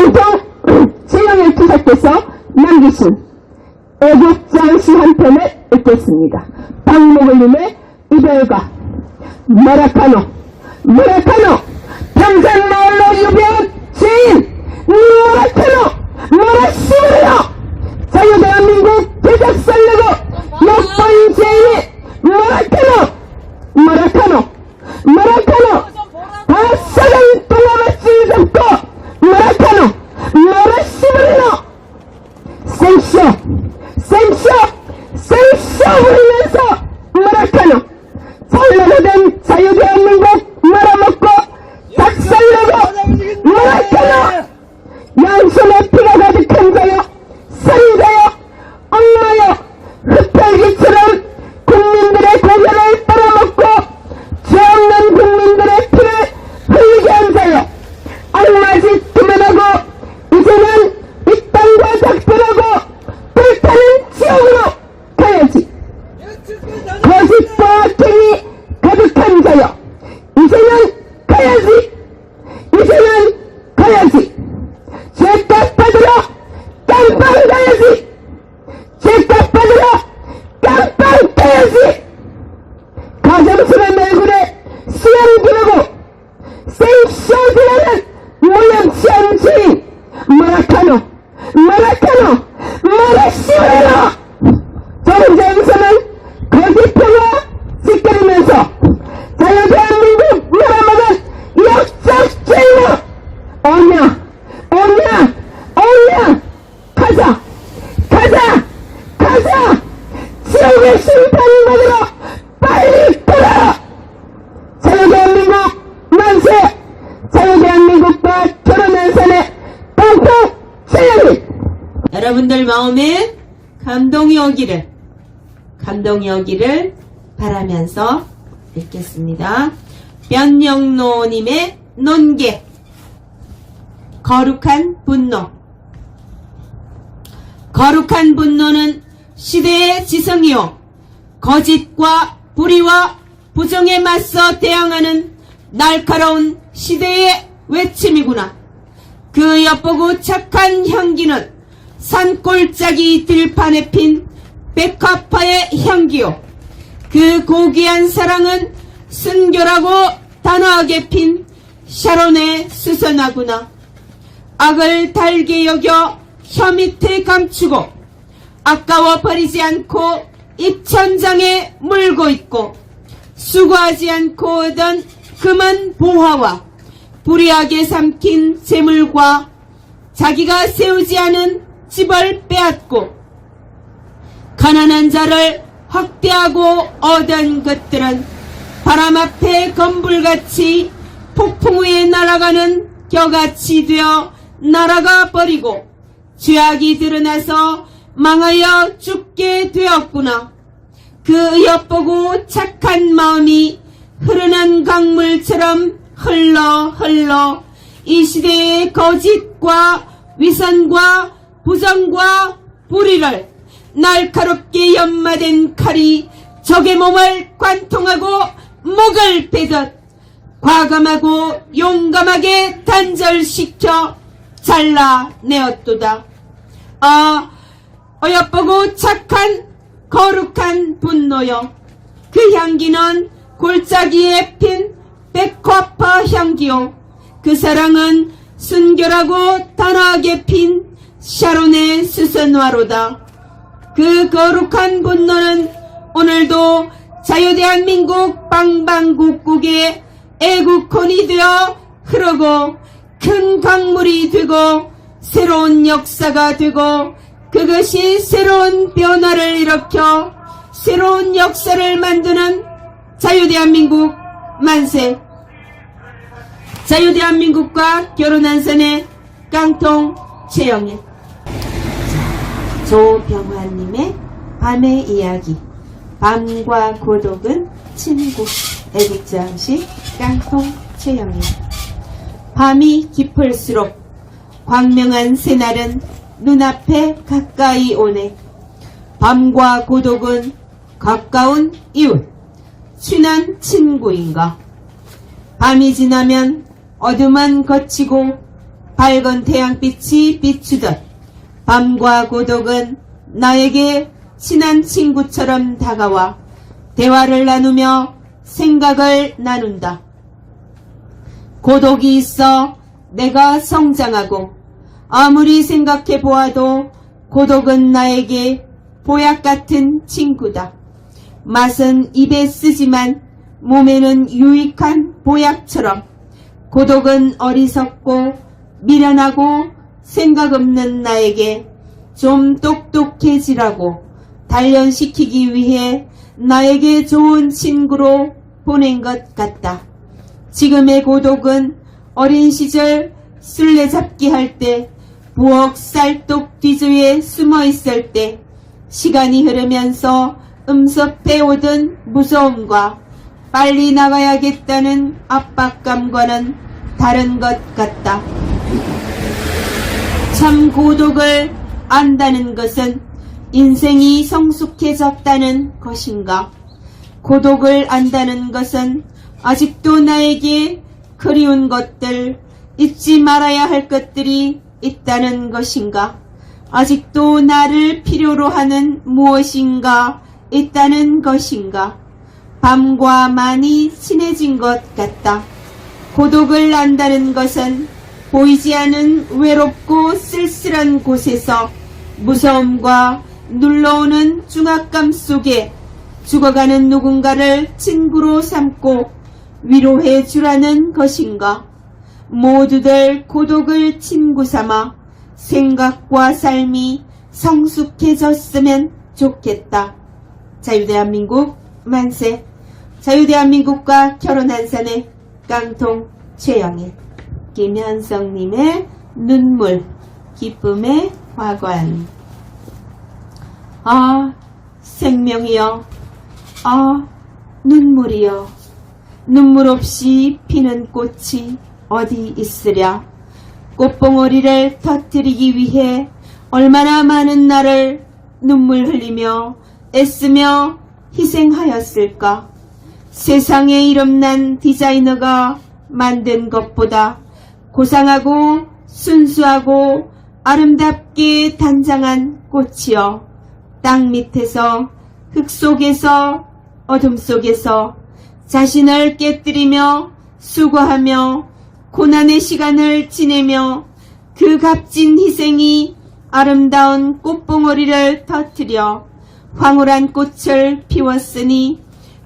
깡통 최영일 투사께서 남기신 애국장시 한 편을 읽겠습니다. 박목을님의 이별가. 마라카노 평산마을로 유배한 죄인 마라카노 마라시브리노 자유대한민국 대작살려고 엿보인 죄인이 마라카노 바싹한 동아마치를 잡고 마라시브리노 생쇼 부리면서 마라카노 살려고 된 자유대한민국 말아먹고 닭살려고 마라카노 양손에 피가 가득한 자여 살인자여 악마여 흡혈귀처럼 국민들의 고개를 빨아먹고 죄없는 국민들의 피를 흘리게 한 자여 악마짓 그만하고 이제는 이 땅과 작별하고 불타는 지옥으로 가야지. 거짓과 악행이 가득한 자여 이제는 가야지. 죄값 받으러 깜빵 가야지. 죄값 받으러 깜빵 가야지. 가정스러운 얼굴에 수염 기르고 생쇼지라는 모양치 않은 죄인 마라카노 마라시브리노 정쟁에서는 거짓표가 짓거리면서 자유대한민국 말아먹은 역적 죄인아 오냐 가자 지옥의 심판을 받으러 빨리 돌아. 자유대한민국 만세. 자유대한민국과 결혼한 사내 깡통 최영일. 여러분들 마음에 감동이 오기를 바라면서 읽겠습니다. 변영로님의 논계. 거룩한 분노는 시대의 지성이요 거짓과 불의와 부정에 맞서 대항하는 날카로운 시대의 외침이구나. 그 엿보고 착한 향기는 산골짜기 들판에 핀 백화파의 향기요 그 고귀한 사랑은 순결하고 단아하게 핀 샤론의 수선화구나. 악을 달게 여겨 혀 밑에 감추고 아까워 버리지 않고 입천장에 물고 있고 수고하지 않고 얻은 금은 보화와 불의하게 삼킨 재물과 자기가 세우지 않은 집을 빼앗고 가난한 자를 학대하고 얻은 것들은 바람 앞에 건불같이 폭풍 위에 날아가는 겨같이 되어 날아가 버리고 죄악이 드러나서 망하여 죽게 되었구나. 그 엿보고 착한 마음이 흐르는 강물처럼 흘러 이 시대의 거짓과 위선과 부정과 불의를 날카롭게 연마된 칼이 적의 몸을 관통하고 목을 베듯 과감하고 용감하게 단절시켜 잘라내었도다. 어여쁘고 착한 거룩한 분노여 그 향기는 골짜기에 핀 백화파 향기요 그 사랑은 순결하고 단아하게 핀 샤론의 수선화로다. 그 거룩한 분노는 오늘도 자유대한민국 방방곡곡에 애국혼이 되어 흐르고 큰 강물이 되고 새로운 역사가 되고 그것이 새로운 변화를 일으켜 새로운 역사를 만드는 자유대한민국 만세. 자유대한민국과 결혼한 사내 깡통 최영일. 조병환님의 밤의 이야기. 밤과 고독은 친구. 애국장시 깡통 최영일. 밤이 깊을수록 광명한 새날은 눈앞에 가까이 오네. 밤과 고독은 가까운 이웃, 친한 친구인가. 밤이 지나면 어둠은 걷히고 밝은 태양빛이 비추듯 밤과 고독은 나에게 친한 친구처럼 다가와 대화를 나누며 생각을 나눈다. 고독이 있어 내가 성장하고 아무리 생각해 보아도 고독은 나에게 보약 같은 친구다. 맛은 입에 쓰지만 몸에는 유익한 보약처럼 고독은 어리석고 미련하고 생각 없는 나에게 좀 똑똑해지라고 단련시키기 위해 나에게 좋은 친구로 보낸 것 같다. 지금의 고독은 어린 시절 술래잡기 할 때 부엌 쌀독 뒤주에 숨어 있을 때 시간이 흐르면서 음습해 오던 무서움과 빨리 나가야겠다는 압박감과는 다른 것 같다. 참 고독을 안다는 것은 인생이 성숙해졌다는 것인가? 고독을 안다는 것은 아직도 나에게 그리운 것들, 잊지 말아야 할 것들이 있다는 것인가? 아직도 나를 필요로 하는 무엇인가 있다는 것인가? 밤과 많이 친해진 것 같다. 고독을 안다는 것은 보이지 않은 외롭고 쓸쓸한 곳에서 무서움과 눌러오는 중압감 속에 죽어가는 누군가를 친구로 삼고 위로해 주라는 것인가? 모두들 고독을 친구 삼아 생각과 삶이 성숙해졌으면 좋겠다. 자유대한민국 만세. 자유대한민국과 결혼한 사내 깡통 최영일. 김현성님의 눈물, 기쁨의 화관. 아, 생명이여. 아, 눈물이여. 눈물 없이 피는 꽃이 어디 있으랴. 꽃봉오리를 터뜨리기 위해 얼마나 많은 날을 눈물 흘리며 애쓰며 희생하였을까. 세상에 이름난 디자이너가 만든 것보다 고상하고 순수하고 아름답게 단장한 꽃이여. 땅 밑에서 흙 속에서 어둠 속에서 자신을 깨뜨리며 수고하며 고난의 시간을 지내며 그 값진 희생이 아름다운 꽃봉오리를 터뜨려 황홀한 꽃을 피웠으니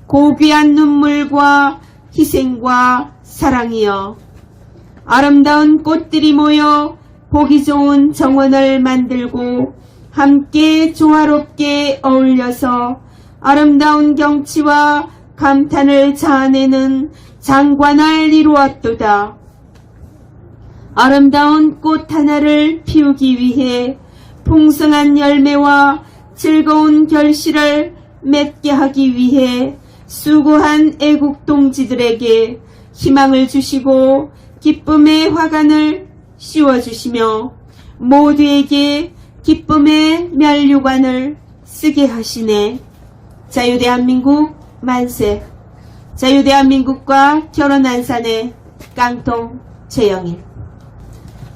고귀한 눈물과 희생과 사랑이여. 아름다운 꽃들이 모여 보기 좋은 정원을 만들고 함께 조화롭게 어울려서 아름다운 경치와 감탄을 자아내는 장관을 이루었도다. 아름다운 꽃 하나를 피우기 위해 풍성한 열매와 즐거운 결실을 맺게 하기 위해 수고한 애국 동지들에게 희망을 주시고 기쁨의 화관을 씌워주시며 모두에게 기쁨의 면류관을 쓰게 하시네. 자유대한민국 만세. 자유대한민국과 결혼한 사내 깡통 최영일.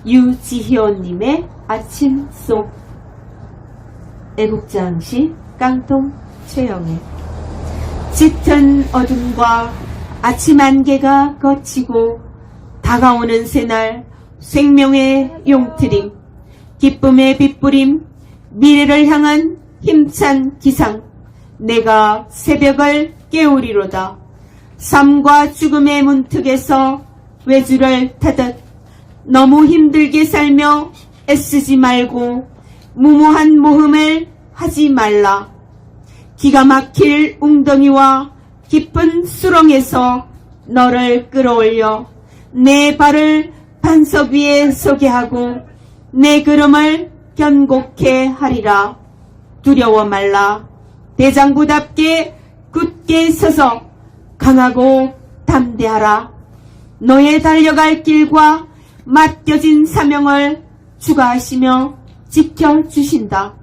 유지희원님의 아침송. 애국장시 깡통 최영일. 짙은 어둠과 아침 안개가 걷히고 다가오는 새날 생명의 용트림, 기쁨의 빛부림, 미래를 향한 힘찬 기상. 내가 새벽을 깨우리로다. 삶과 죽음의 문턱에서 외주를 타듯 너무 힘들게 살며 애쓰지 말고 무모한 모험을 하지 말라. 기가 막힐 웅덩이와 깊은 수렁에서 너를 끌어올려 내 발을 반석 위에 서게 하고 내 걸음을 견고케 하리라. 두려워 말라. 대장부답게 굳게 서서 강하고 담대하라. 너의 달려갈 길과 맡겨진 사명을 주가하시며 지켜주신다.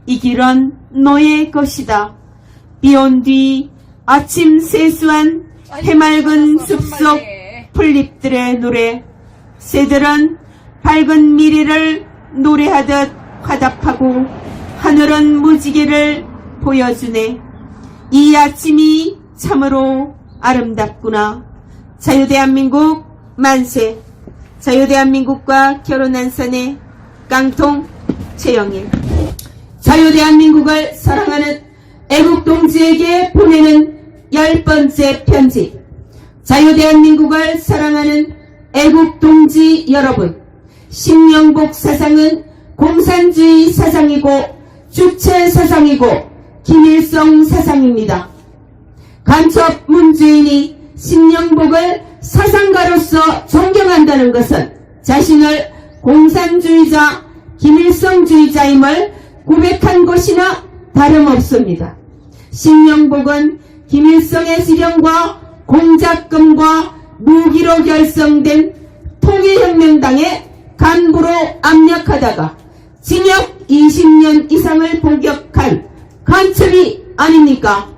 이 길은 너의 것이다. 비온 뒤 아침 세수한 해맑은 숲속 풀잎들의 노래. 새들은 밝은 미래를 노래하듯 화답하고 하늘은 무지개를 보여주네. 이 아침이 참으로 아름답구나. 자유대한민국 만세. 자유대한민국과 결혼한 사내 깡통 최영일. 자유대한민국을 사랑하는 애국동지에게 보내는 10번째 편지. 자유대한민국을 사랑하는 애국동지 여러분, 신영복 사상은 공산주의 사상이고 주체 사상이고 김일성 사상입니다. 간첩 문재인이 신영복을 사상가로서 존경한다는 것은 자신을 공산주의자, 김일성주의자임을 고백한 것이나 다름없습니다. 신영복은 김일성의 지령과 공작금과 무기로 결성된 통일혁명당의 간부로 압력하다가 징역 20년 이상을 복역한 간첩이 아닙니까?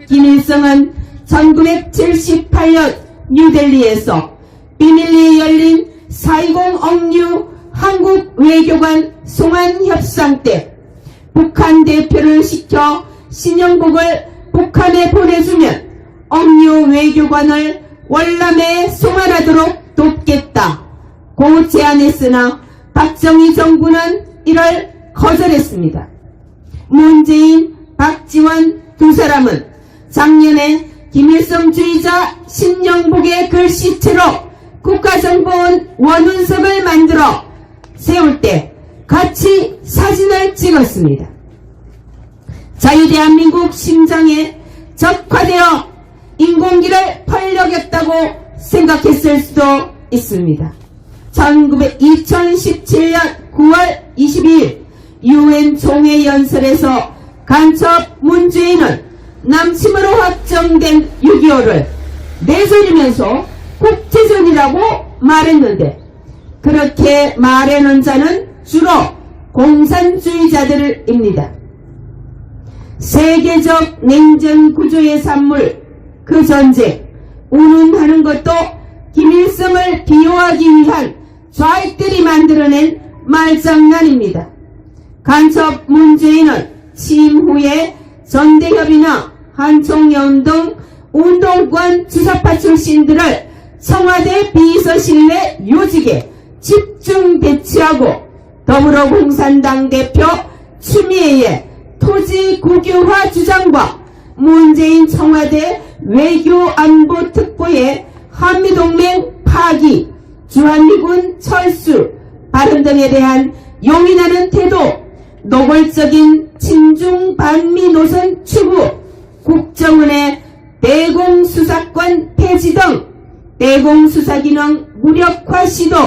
김일성은 1978년 뉴델리에서 비밀리에 열린 4.20 억류 한국 외교관 송환협상 때 북한 대표를 시켜 신영복을 북한에 보내주면 억류 외교관을 월남에 송환하도록 돕겠다 고 제안했으나 박정희 정부는 이를 거절했습니다. 문재인, 박지원 두 사람은 작년에 김일성주의자 신영복의 글씨체로 국가정보원 원운석을 만들어 세울 때 같이 사진을 찍었습니다. 자유대한민국 심장에 적화되어 인공기를 펄려겠다고 생각했을 수도 있습니다. 2017년 9월 22일 UN 종회연설에서 간첩 문재인은 남침으로 확정된 6.25를 내전이면서 국제전이라고 말했는데 그렇게 말하는 자는 주로 공산주의자들입니다. 세계적 냉전 구조의 산물, 그 전쟁, 운운하는 것도 김일성을 비호하기 위한 좌익들이 만들어낸 말장난입니다. 간첩 문재인은 취임 후에 전대협이나 한총연 등 운동권 주사파 출신들을 청와대 비서실 내 요직에 집중 배치하고 더불어공산당 대표 추미애의 토지 국유화 주장과 문재인 청와대 외교안보특보의 한미동맹 파기, 주한미군 철수, 발언 등에 대한 용인하는 태도, 노골적인 친중 반미 노선 추구, 국정원의 대공수사권 폐지 등 대공수사기능 무력화 시도,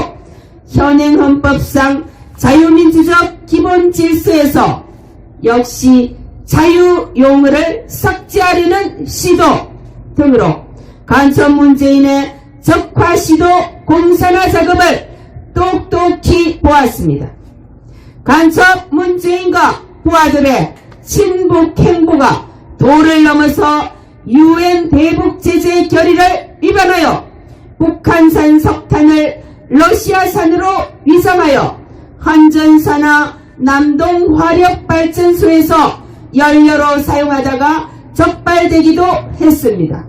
현행 헌법상 자유민주적 기본 질서에서 역시 자유용어를 삭제하려는 시도 등으로 간첩 문재인의 적화 시도 공산화 작업을 똑똑히 보았습니다. 간첩 문재인과 부하들의 친북 행보가 도를 넘어서 UN 대북 제재 결의를 위반하여 북한산 석탄을 러시아산으로 위장하여 한전사나 남동 화력발전소에서 연료로 사용하다가 적발되기도 했습니다.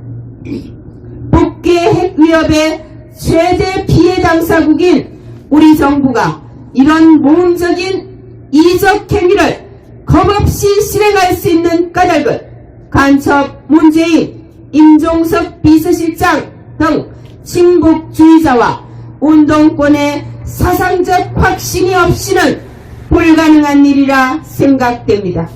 북괴 핵 위협의 최대 피해 당사국인 우리 정부가 이런 모험적인 이적 행위를 겁없이 실행할 수 있는 까닭은 간첩 문재인, 임종석 비서실장 등 친북주의자와 운동권의 사상적 확신이 없이는 불가능한 일이라 생각됩니다.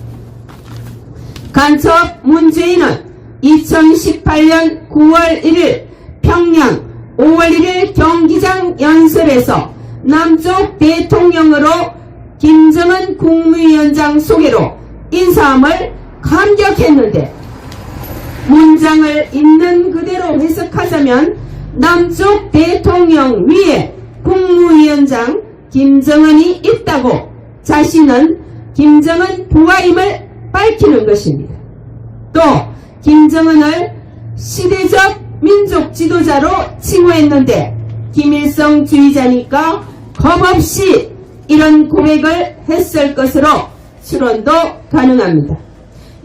간첩 문재인은 2018년 9월 1일 평양, 5월 1일 경기장 연설에서 남쪽 대통령으로 김정은 국무위원장 소개로 인사함을 감격했는데 문장을 있는 그대로 해석하자면 남쪽 대통령 위에 국무위원장 김정은이 있다고 자신은 김정은 부하임을 밝히는 것입니다. 또 김정은을 시대적 민족 지도자로 칭호했는데 김일성주의자니까 겁없이 이런 고백을 했을 것으로 추론도 가능합니다.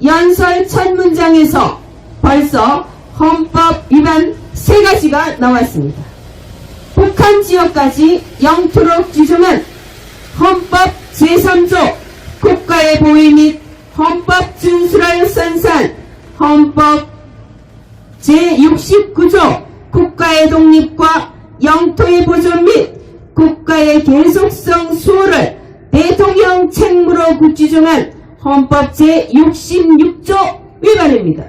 연설 첫 문장에서 벌써 헌법 위반 3가지가 나왔습니다. 북한 지역까지 영토로 규정한 헌법 제3조 국가의 보위 및 헌법 준수를 선사한 헌법 제69조 국가의 독립과 영토의 보존 및 국가의 계속성 수호를 대통령 책무로 규정한 헌법 제66조 위반입니다.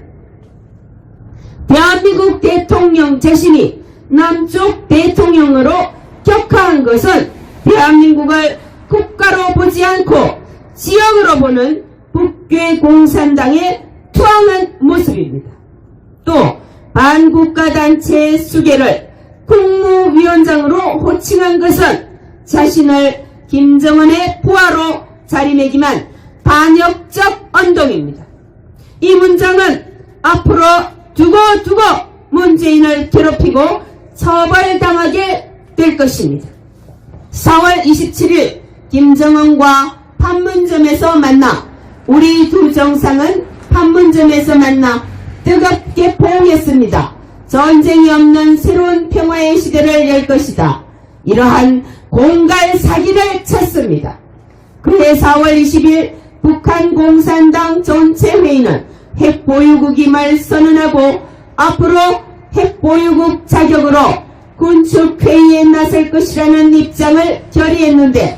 대한민국 대통령 자신이 남쪽 대통령으로 격하한 것은 대한민국을 국가로 보지 않고 지역으로 보는 북괴 공산당의 투항한 모습입니다. 또 반국가단체 수계를 국무위원장으로 호칭한 것은 자신을 김정은의 부하로 자리매김한 반역적 언동입니다. 이 문장은 앞으로 두고 문재인을 괴롭히고 처벌당하게 될 것입니다. 4월 27일 김정은과 판문점에서 만나 우리 두 정상은 판문점에서 만나 뜨겁게 포옹했습니다. 전쟁이 없는 새로운 평화의 시대를 열 것이다. 이러한 공갈 사기를 쳤습니다. 그해 4월 20일 북한 공산당 전체 회의는 핵보유국임을 선언하고 앞으로 핵보유국 자격으로 군축회의에 나설 것이라는 입장을 결의했는데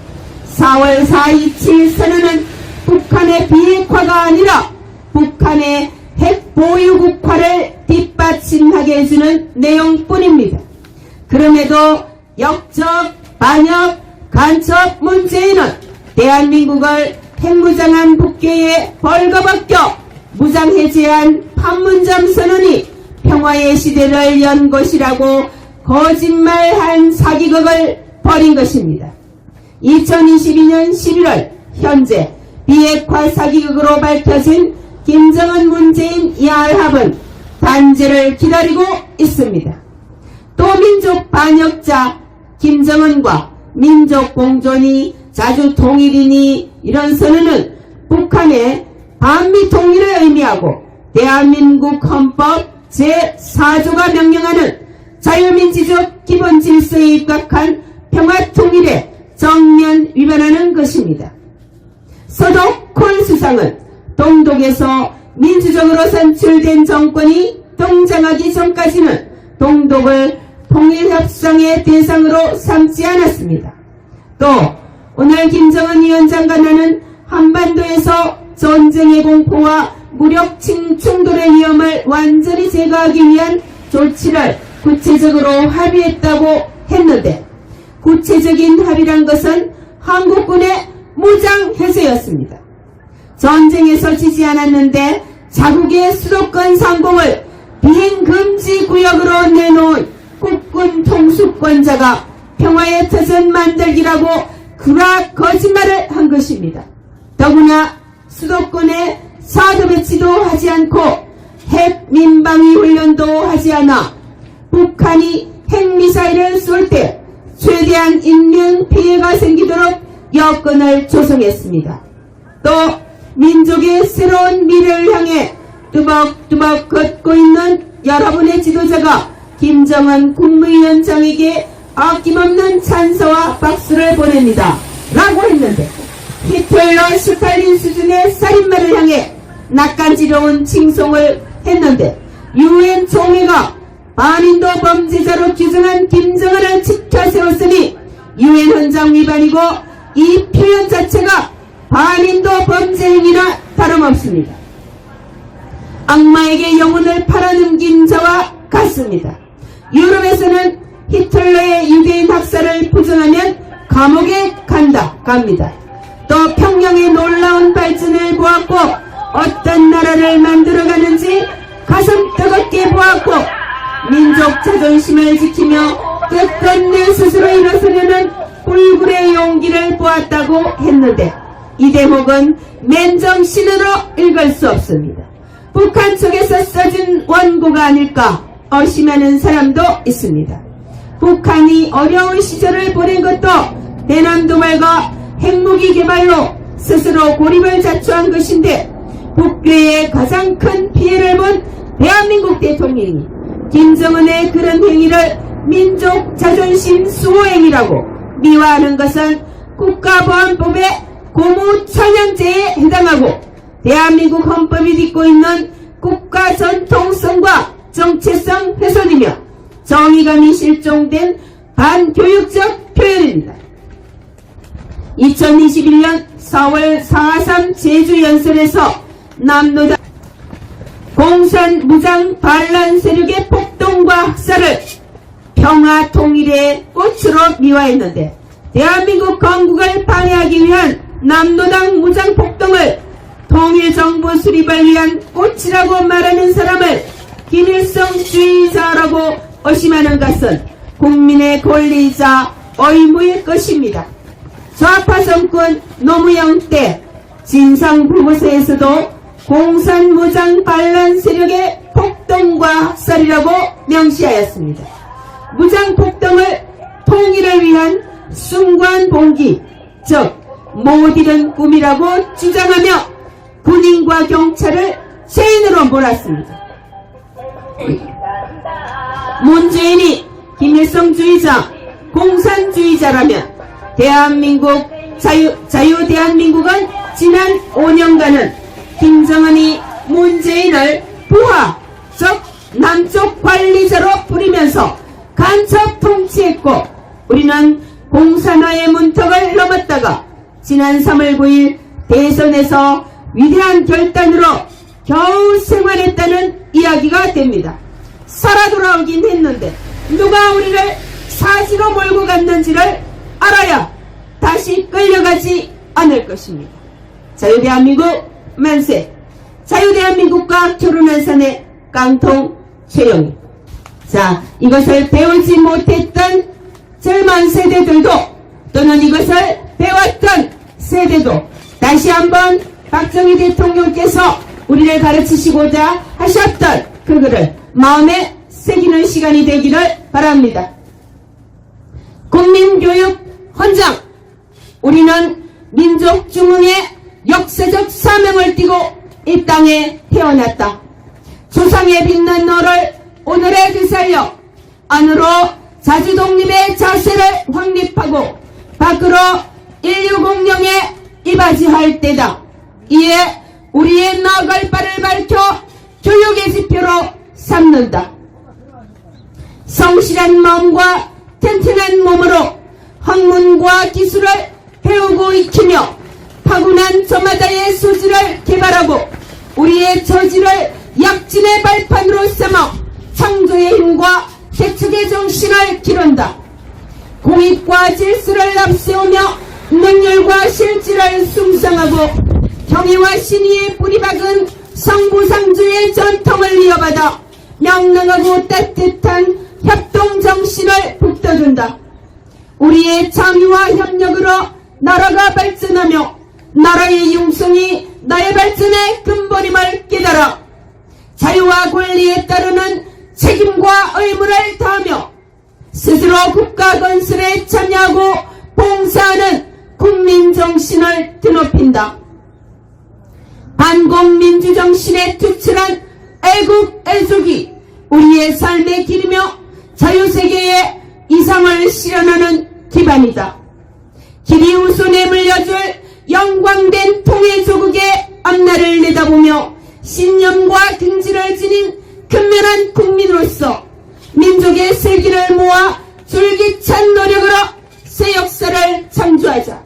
4월 4.27 선언은 북한의 비핵화가 아니라 북한의 핵보유국화를 뒷받침하게 해주는 내용뿐입니다. 그럼에도 역적, 반역, 간첩 문재인은 대한민국을 핵무장한 북괴에 벌거벗겨 무장해제한 판문점 선언이 평화의 시대를 연 것이라고 거짓말한 사기극을 벌인 것입니다. 2022년 11월 현재 비핵화 사기극으로 밝혀진 김정은 문재인 야합은 단죄를 기다리고 있습니다. 또 민족 반역자 김정은과 민족 공존이 자주 통일이니 이런 선언은 북한의 반미 통일을 의미하고 대한민국 헌법 제4조가 명령하는 자유민주적 기본 질서에 입각한 평화통일에 정면 위반하는 것입니다. 서독콜 수상은 동독에서 민주적으로 선출된 정권이 등장하기 전까지는 동독을 통일협상의 대상으로 삼지 않았습니다. 또 오늘 김정은 위원장과 나는 한반도에서 전쟁의 공포와 무력 충돌의 위험을 완전히 제거하기 위한 조치를 구체적으로 합의했다고 했는데 구체적인 합의란 것은 한국군의 무장 해제였습니다. 전쟁에서 지지 않았는데 자국의 수도권 상공을 비행금지 구역으로 내놓은 국군 통수권자가 평화의 터전 만들기라고 그라 거짓말을 한 것입니다. 더구나 수도권에 사드 배치도 하지 않고 핵 민방위 훈련도 하지 않아 북한이 핵미사일을 쏠 때 최대한 인명 피해가 생기도록 여건을 조성했습니다. 또 민족의 새로운 미래를 향해 뚜벅뚜벅 걷고 있는 여러분의 지도자가 김정은 국무위원장에게 아낌없는 찬사와 박수를 보냅니다. 라고 했는데 히틀러 스탈린 수준의 살인마를 향해 낯간지러운 칭송을 했는데 유엔 총회가 반인도 범죄자로 규정한 김정은을 지켜 세웠으니 유엔 헌장 위반이고 이 표현 자체가 반인도 범죄 행위나 다름없습니다. 악마에게 영혼을 팔아넘긴 자와 같습니다. 유럽에서는 히틀러의 유대인 학살을 부정하면 감옥에 갑니다. 또 평양의 놀라운 발전을 보았고 어떤 나라를 만들어가는지 가슴 뜨겁게 보았고 민족 자존심을 지키며 끝끝내 스스로 일어서려는 불굴의 용기를 보았다고 했는데 이 대목은 맨정신으로 읽을 수 없습니다. 북한 측에서 써진 원고가 아닐까 의심하는 사람도 있습니다. 북한이 어려운 시절을 보낸 것도 대남도발과 핵무기 개발로 스스로 고립을 자초한 것인데 북괴의 가장 큰 피해를 본 대한민국 대통령이 김정은의 그런 행위를 민족 자존심 수호행위라고 미화하는 것은 국가보안법의 고무천연죄에 해당하고 대한민국 헌법이 딛고 있는 국가 전통성과 정체성 훼손이며 정의감이 실종된 반교육적 표현입니다. 2021년 4월 4.3 제주연설에서 남노당 공산 무장 반란 세력의 폭동과 학살을 평화 통일의 꽃으로 미화했는데 대한민국 건국을 방해하기 위한 남노당 무장 폭동을 통일정부 수립을 위한 꽃이라고 말하는 사람을 김일성주의자라고 의심하는 것은 국민의 권리이자 의무일 것입니다. 좌파 정권 노무현 때 진상불구서에서도 공산무장 반란 세력의 폭동과 학살이라고 명시하였습니다. 무장폭동을 통일을 위한 순관봉기, 즉 못 이룬 꿈이라고 주장하며 군인과 경찰을 죄인으로 몰았습니다. 문재인이 김일성주의자, 공산주의자라면 대한민국 자유대한민국은 지난 5년간은 김정은이 문재인을 부하, 즉 남쪽 관리자로 부리면서 간첩 통치했고 우리는 공산화의 문턱을 넘었다가 지난 3월 9일 대선에서 위대한 결단으로 겨우 생활했다는 이야기가 됩니다. 살아 돌아오긴 했는데 누가 우리를 사지로 몰고 갔는지를 알아야 다시 끌려가지 않을 것입니다. 자유대한민국 만세! 자유대한민국과 결혼한 사내 깡통 최영희. 자, 이것을 배우지 못했던 젊은 세대들도 또는 이것을 배웠던 세대도 다시 한번 박정희 대통령께서 우리를 가르치시고자 하셨던 그거를 마음에 새기는 시간이 되기를 바랍니다. 국민교육 헌장. 우리는 민족 중흥의 역사적 사명을 띠고 이 땅에 태어났다. 조상의 빛난 너를 오늘에 되살려 안으로 자주독립의 자세를 확립하고 밖으로 인류공룡에 이바지할 때다. 이에 우리의 나아갈 바를 밝혀 교육의 지표로 삼는다. 성실한 마음과 튼튼한 몸으로 학문과 기술을 배우고 익히며 타고난 저마다의 소질을 개발하고 우리의 처지를 약진의 발판으로 삼아 창조의 힘과 세축의 정신을 기른다. 공익과 질서를 앞세우며 능률과 실질을 숭상하고 경의와 신의에 뿌리박은 성부상주의 전통을 이어받아 명랑하고 따뜻한 협동정신을 북돋운다. 우리의 창의와 협력으로 나라가 발전하며 나라의 융성이 나의 발전의 근본임을 깨달아 자유와 권리에 따르는 책임과 의무를 다하며 스스로 국가 건설에 참여하고 봉사하는 국민정신을 드높인다. 반공민주정신에 투철한 애국 애족이 우리의 삶의 길이며 자유세계의 이상을 실현하는 기반이다. 길이 우선에 물려줄 영광된 통일조국의 앞날을 내다보며 신념과 긍지를 지닌 근면한 국민으로서 민족의 슬기를 모아 줄기찬 노력으로 새 역사를 창조하자.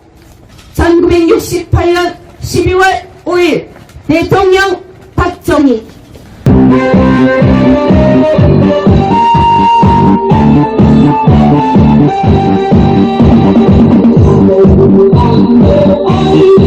1968년 12월 5일 대통령 박정희. Oh,